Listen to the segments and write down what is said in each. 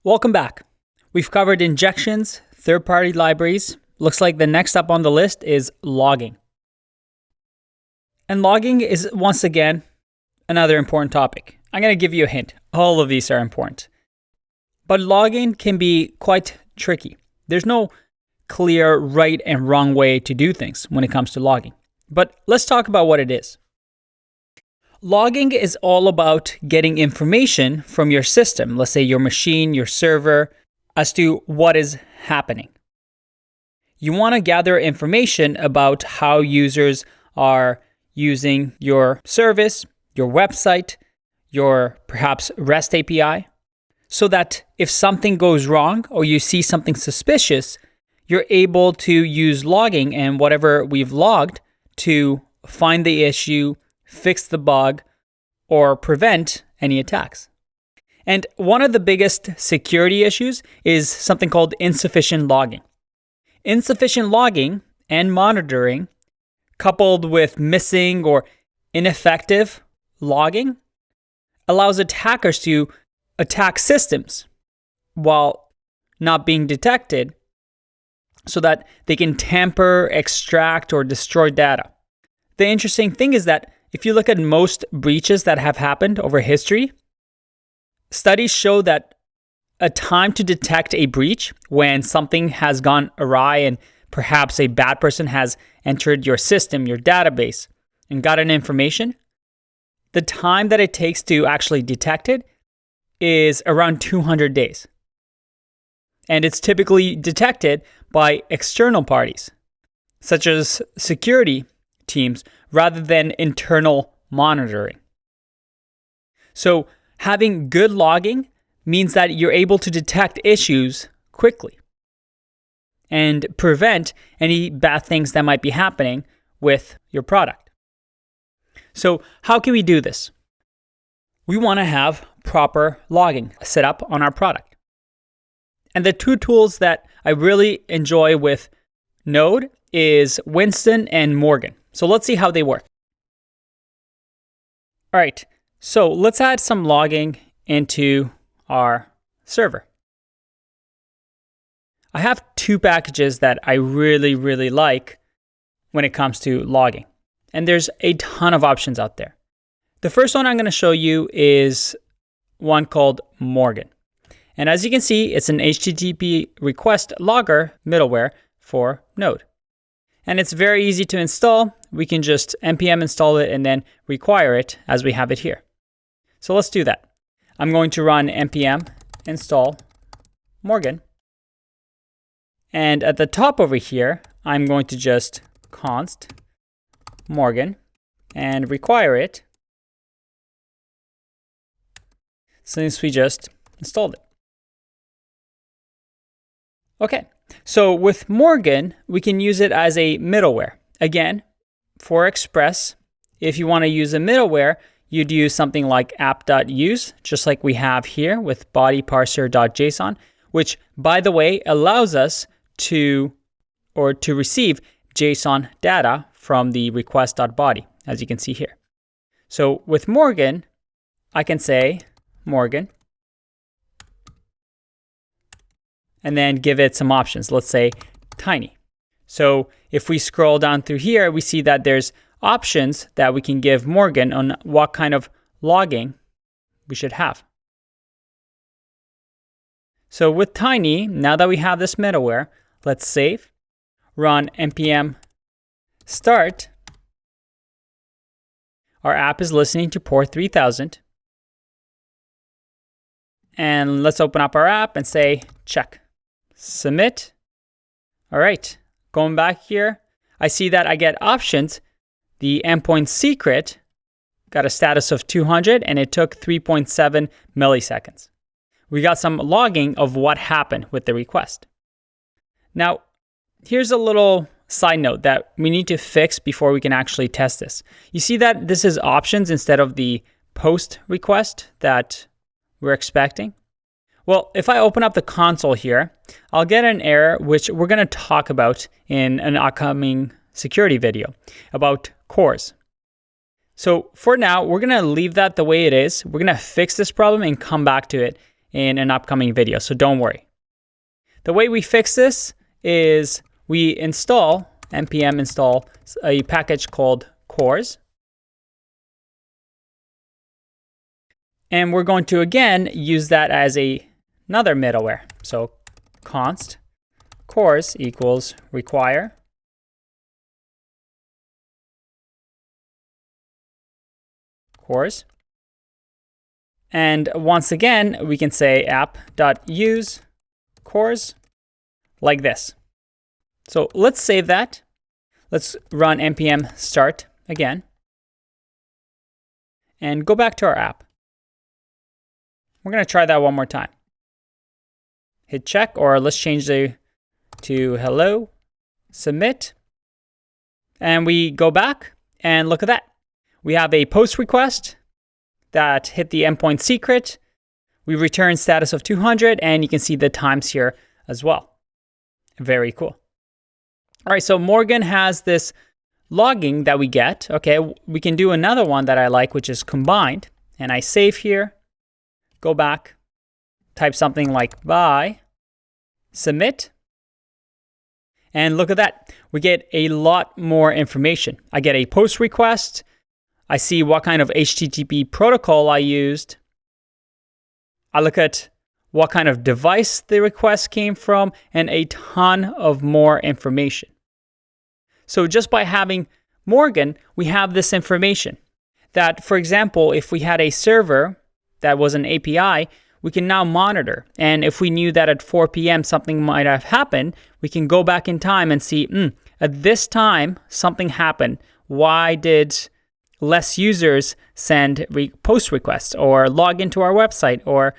Welcome back. We've covered injections, third-party libraries. Looks like the next up on the list is logging. And logging is, once again, another important topic. I'm going to give you a hint. All of these are important. But logging can be quite tricky. There's no clear right and wrong way to do things when it comes to logging. But let's talk about what it is. Logging is all about getting information from your system, let's say your machine, your server, as to what is happening. You want to gather information about how users are using your service, your website, your perhaps REST API, so that if something goes wrong or you see something suspicious, you're able to use logging and whatever we've logged to find the issue, fix the bug, or prevent any attacks. And one of the biggest security issues is something called insufficient logging. Insufficient logging and monitoring, coupled with missing or ineffective logging, allows attackers to attack systems while not being detected so that they can tamper, extract, or destroy data. The interesting thing is that if you look at most breaches that have happened over history, studies show that a time to detect a breach when something has gone awry and perhaps a bad person has entered your system, your database, and gotten information, the time that it takes to actually detect it is around 200 days. And it's typically detected by external parties, such as security teams, rather than internal monitoring. So having good logging means that you're able to detect issues quickly and prevent any bad things that might be happening with your product. So how can we do this? We want to have proper logging set up on our product. And the two tools that I really enjoy with Node is Winston and Morgan. So let's see how they work. All right, so let's add some logging into our server. I have two packages that I really like when it comes to logging. And there's a ton of options out there. The first one I'm going to show you is one called Morgan. And as you can see, it's an HTTP request logger middleware for Node. And it's very easy to install. We can just npm install it and then require it as we have it here. So let's do that. I'm going to run npm install Morgan. And at the top over here, I'm going to just const Morgan and require it since we just installed it. Okay, so with Morgan, we can use it as a middleware. Again, for Express, if you want to use a middleware, you'd use something like app.use, just like we have here with bodyparser.json, which, by the way, allows us to receive JSON data from the request.body, as you can see here. So with Morgan, I can say Morgan, and then give it some options. Let's say tiny. So if we scroll down through here, we see that there's options that we can give Morgan on what kind of logging we should have. So with tiny, now that we have this middleware, let's save, run npm start. Our app is listening to port 3000. And let's open up our app and say check. Submit. All right, going back here, I see that I get options. The endpoint secret got a status of 200 and it took 3.7 milliseconds. We got some logging of what happened with the request. Now, here's a little side note that we need to fix before we can actually test this. You see that this is options instead of the post request that we're expecting? Well, if I open up the console here, I'll get an error, which we're going to talk about in an upcoming security video about CORS. So for now, we're going to leave that the way it is. We're going to fix this problem and come back to it in an upcoming video, so don't worry. The way we fix this is we install, npm install a package called cors. And we're going to, again, use that as another middleware. So const cors equals require cors. And once again, we can say app.use cors like this. So let's save that. Let's run npm start again. And go back to our app. We're going to try that one more time. Hit check, or let's change to hello, submit. And we go back and look at that. We have a post request that hit the endpoint secret. We return status of 200, and you can see the times here as well. Very cool. All right, so Morgan has this logging that we get. Okay, we can do another one that I like, which is combined. And I save here, go back, type something like bye, submit. And look at that. We get a lot more information. I get a post request. I see what kind of HTTP protocol I used. I look at what kind of device the request came from, and a ton of more information. So just by having Morgan, we have this information that, for example, if we had a server that was an API, we can now monitor. And if we knew that at 4 p.m. something might have happened, we can go back in time and see, at this time, something happened. Why did less users send post requests or log into our website or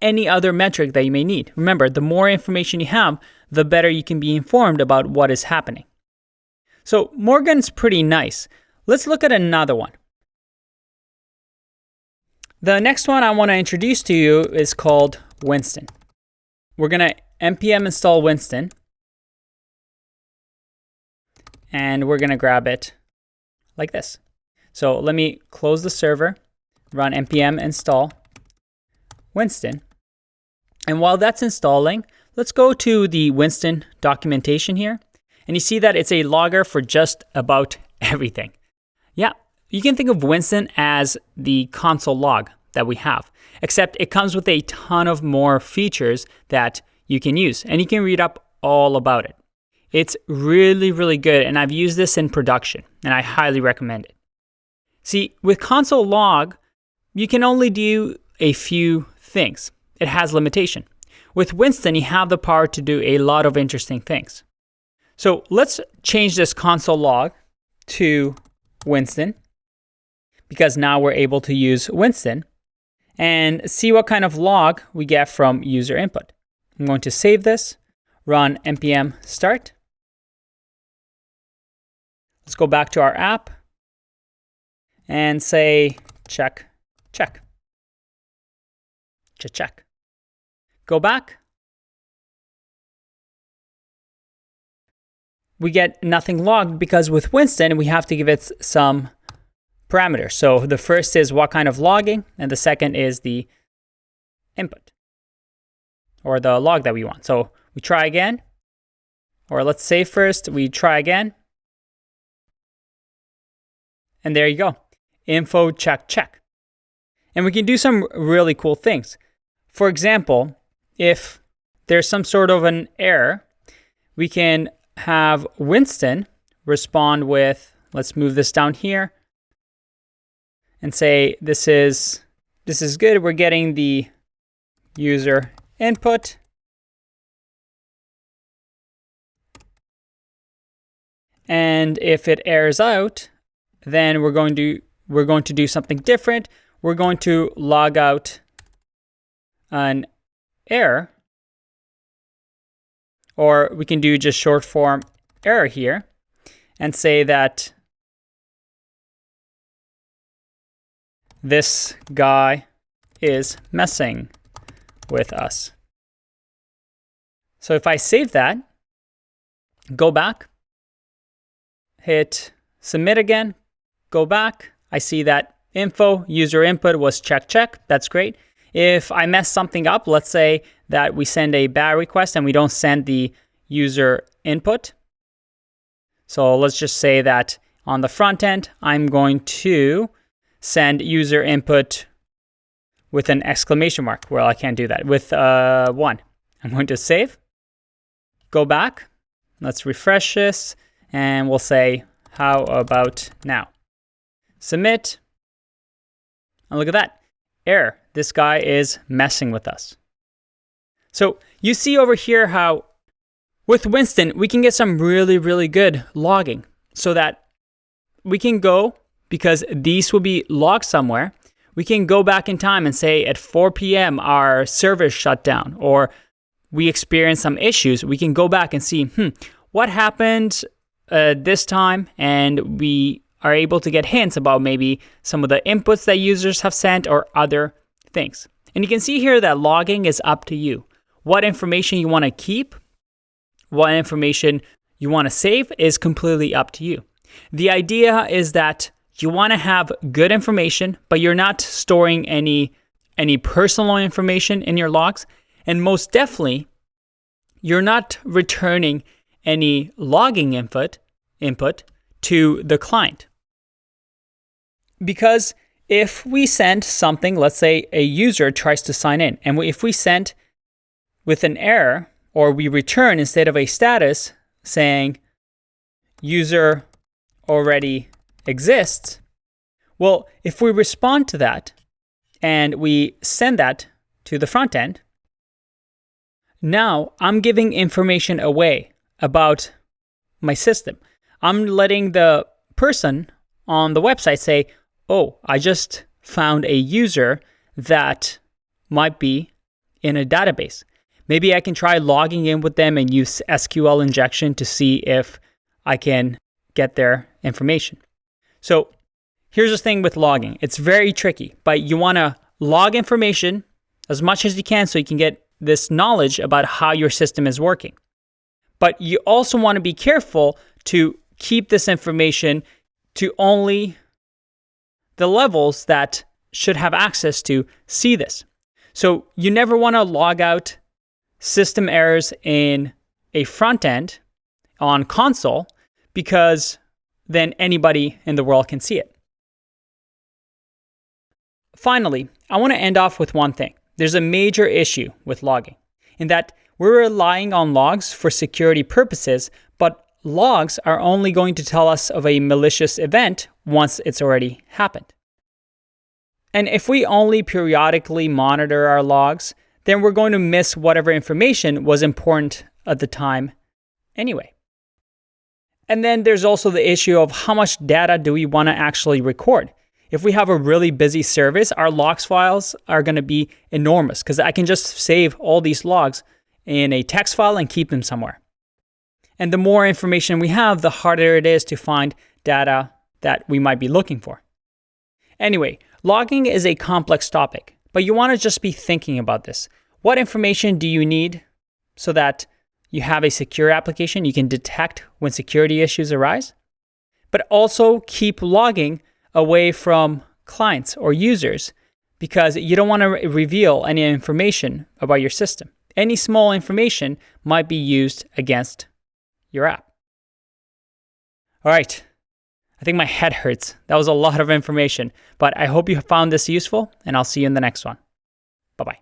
any other metric that you may need? Remember, the more information you have, the better you can be informed about what is happening. So Morgan's pretty nice. Let's look at another one. The next one I want to introduce to you is called Winston. We're going to npm install Winston. And we're going to grab it like this. So let me close the server, run npm install Winston. And while that's installing, let's go to the Winston documentation here. And you see that it's a logger for just about everything. Yeah, you can think of Winston as the console log that we have, except it comes with a ton of more features that you can use, and you can read up all about it. It's really, really good, and I've used this in production, and I highly recommend it. See, with console log, you can only do a few things. It has limitation. With Winston, you have the power to do a lot of interesting things. So let's change this console log to Winston, because now we're able to use Winston, and see what kind of log we get from user input. I'm going to save this, run npm start. Let's go back to our app and say check, check. Check. Go back. We get nothing logged because with Winston, we have to give it some parameters. So the first is what kind of logging, and the second is the input or the log that we want. So we try again, or let's say first we try again. And there you go. Info check, check. And we can do some really cool things. For example, if there's some sort of an error, we can have Winston respond with, let's move this down here and say, this is good. We're getting the user input. And if it errors out, then we're going to do something different. We're going to log out an error, or we can do just short form error here and say that this guy is messing with us. So if I save that, go back, hit submit again, go back, I see that info user input was check, check. That's great. If I mess something up, let's say that we send a bad request and we don't send the user input. So let's just say that on the front end, I'm going to send user input with an exclamation mark. Well, I can't do that. With 1. I'm going to save, go back. Let's refresh this and we'll say, how about now? Submit. And look at that. Error. This guy is messing with us. So you see over here how with Winston, we can get some really, really good logging so that we can go, because these will be logged somewhere, we can go back in time and say at 4 p.m. our server shut down or we experienced some issues. We can go back and see, what happened this time, and we are able to get hints about maybe some of the inputs that users have sent or other things. And you can see here that logging is up to you. What information you want to keep, what information you want to save is completely up to you. The idea is that you want to have good information, but you're not storing any personal information in your logs. And most definitely, you're not returning any logging input to the client. Because if we send something, let's say a user tries to sign in, and if we send with an error, or we return instead of a status saying user already exists, well, if we respond to that and we send that to the front end, now I'm giving information away about my system. I'm letting the person on the website say, oh, I just found a user that might be in a database. Maybe I can try logging in with them and use SQL injection to see if I can get their information. So here's the thing with logging. It's very tricky, but you want to log information as much as you can so you can get this knowledge about how your system is working. But you also want to be careful to keep this information to only the levels that should have access to see this. So you never want to log out system errors in a front end on console, because then anybody in the world can see it. Finally, I want to end off with one thing. There's a major issue with logging in that we're relying on logs for security purposes, but logs are only going to tell us of a malicious event once it's already happened. And if we only periodically monitor our logs, then we're going to miss whatever information was important at the time anyway. And then there's also the issue of how much data do we want to actually record. If we have a really busy service, our logs files are going to be enormous because I can just save all these logs in a text file and keep them somewhere. And the more information we have, the harder it is to find data that we might be looking for. Anyway, logging is a complex topic, but you want to just be thinking about this. What information do you need so that you have a secure application? You can detect when security issues arise, but also keep logging away from clients or users because you don't want to reveal any information about your system. Any small information might be used against your app. All right. I think my head hurts. That was a lot of information, but I hope you found this useful, and I'll see you in the next one. Bye-bye.